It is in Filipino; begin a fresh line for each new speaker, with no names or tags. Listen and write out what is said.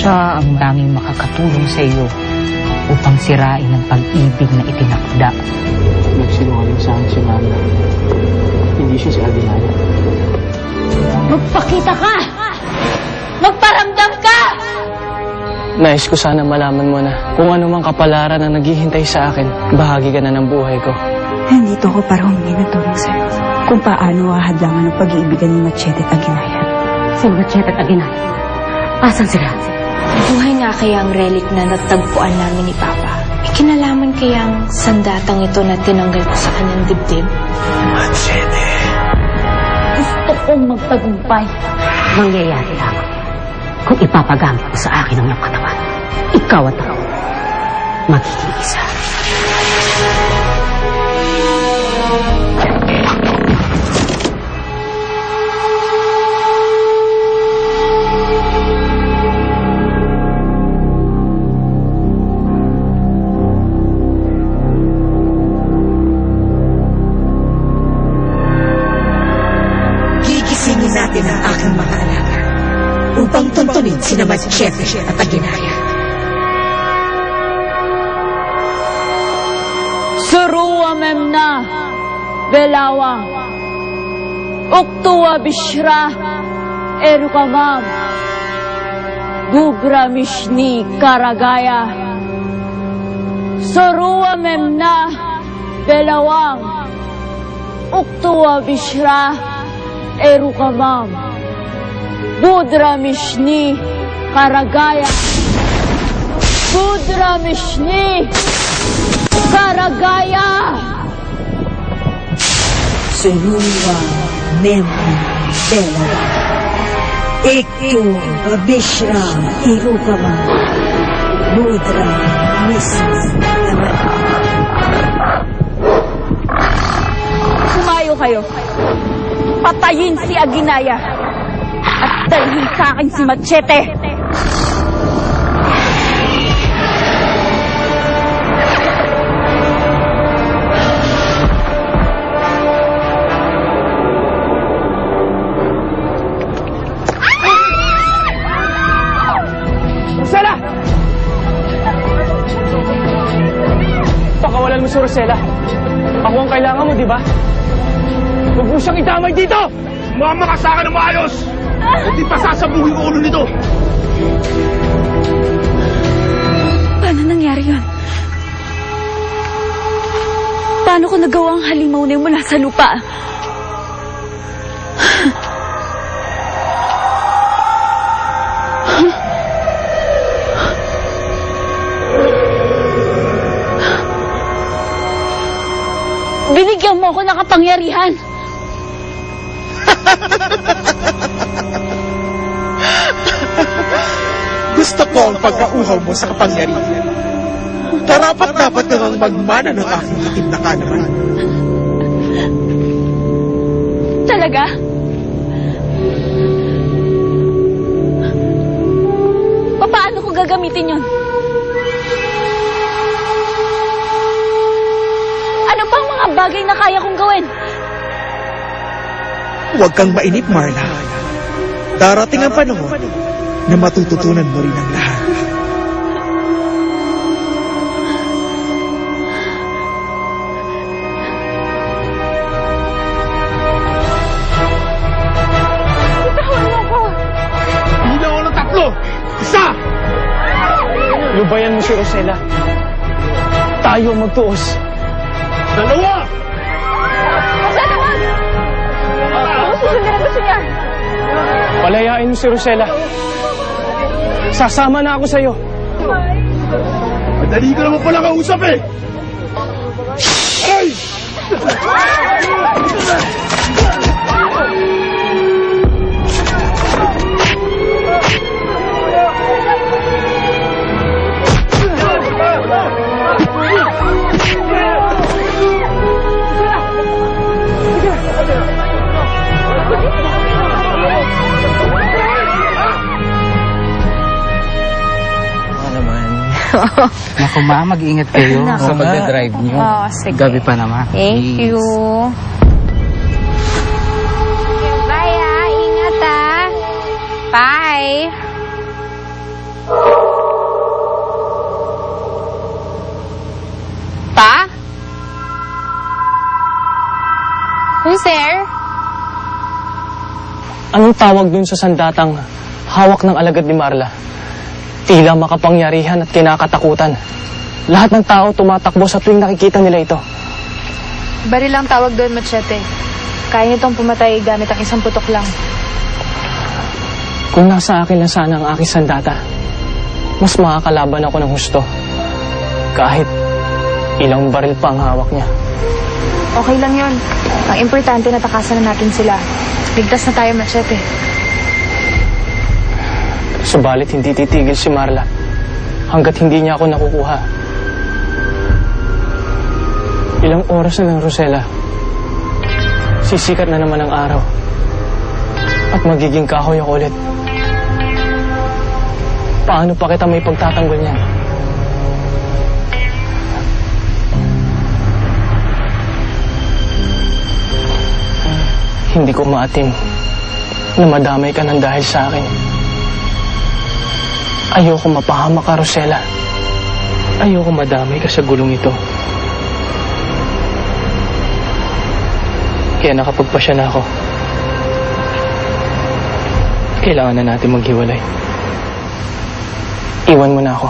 Siya ang tanging makakatulong sa iyo upang sirain ang pag-ibig na itinakda.
Nagsinungaling sa akin si Mama. Hindi siya si Aguinaldo.
Magpakita ka! Magparamdam ka!
Nais ko sana malaman mo na kung ano mang kapalaran ang naghihintay sa akin, bahagi ka na ng buhay ko.
Nandito ako para humingi ng tulong sa'yo. Kung paano ahadlangan ang pag-iibigan ni Machete at Aguinaldo.
Si Machete at Aguinaldo? Asan sila?
Buhay nga kaya ang relic na natagpuan namin ni Papa? May kinalaman kaya ang sandatang ito na tinanggal ko sa kanyang dibdib?
Machete.
Gusto kong magtagumpay. Mangyayari lamang kung ipapagamit mo sa akin ang iyong katawan. Ikaw at ako magiging isa.
Gigisingin natin ang aking mga alaga upang tuntunin sina Machete at Aguinaldo.
Surua memna, Belawa, Uktuwa Bishra, Erukamam, Gubra Mishni Karagaya, Surua memna, Belawang, Uktuwa Bishra, Erukamam, Budra Mishni Karagaya, Budra Mishni Karagaya!
Surua Memna Bela Iktu Bishra Irukama Mudra Misna
Sumayo kayo. Patayin si Aguinaldo at dalhin sa akin si Machete.
Rosella! Pakawalan mo si Rosella. Ako ang kailangan mo, di ba? Huwag mo siyang idamay dito!
Sumama ka sa akin ng maayos! Hindi pa sasabuhin ko ulo nito!
Paano nangyari yun? Paano ko nagawa ang halimaw na yung mula sa lupa?
Binigyan mo ako ng kapangyarihan.
Gusto ko ang pagkauhaw mo sa kapangyarihan. Karapat-dapat kang magmana ng aking itim na kanaman.
Talaga? Paano ko gagamitin yun? Ano pa ang mga bagay na kaya kong gawin?
Huwag kang mainip, Marla. Darating ang panahon na matututunan mo rin ang lahat. Hindi ako ng tatlo! Isa!
Lubayan mo si Rosella. Tayo ang magtuos.
Dalawa!
Kasi naman! Ako susundin ang gusto niya.
Palayain mo si Rosella. Sasama na ako sa'yo.
Madali ka naman pala kausap eh! Ay!
Naku ma, mag-ingat kayo sa
Naku.
pagdadrive niyo.
Oo, sige.
Gabi pa naman.
Thank you. Bye, ah. Ingat, ah. Bye.
Anong tawag dun sa sandatang hawak ng alagad ni Marla? Tila makapangyarihan at kinakatakutan. Lahat ng tao tumatakbo sa tuwing nakikita nila ito.
Baril lang tawag doon, Machete. Kaya nitong pumatay gamit ang isang putok lang.
Kung nasa akin lang sana ang aking sandata, mas makakalaban ako ng husto. Kahit ilang baril pa ang hawak niya.
Okay lang yon. Ang importante na takasan na natin sila. Ligtas na tayo, Machete.
Subalit hindi titigil si Marla hanggat hindi niya ako nakukuha. Ilang oras na lang, Rosella. Sisikat na naman ang araw. At magiging kahoy ako ulit. Paano pa kita may pagtatanggol niyan? Hindi ko maatim na madamay ka ng dahil sa akin. Ayoko mapahamak ka, Rosella. Ayoko madamay ka sa gulong ito. Kaya nakapagpasya na ako. Kailangan na natin maghiwalay. Iwan mo na ako.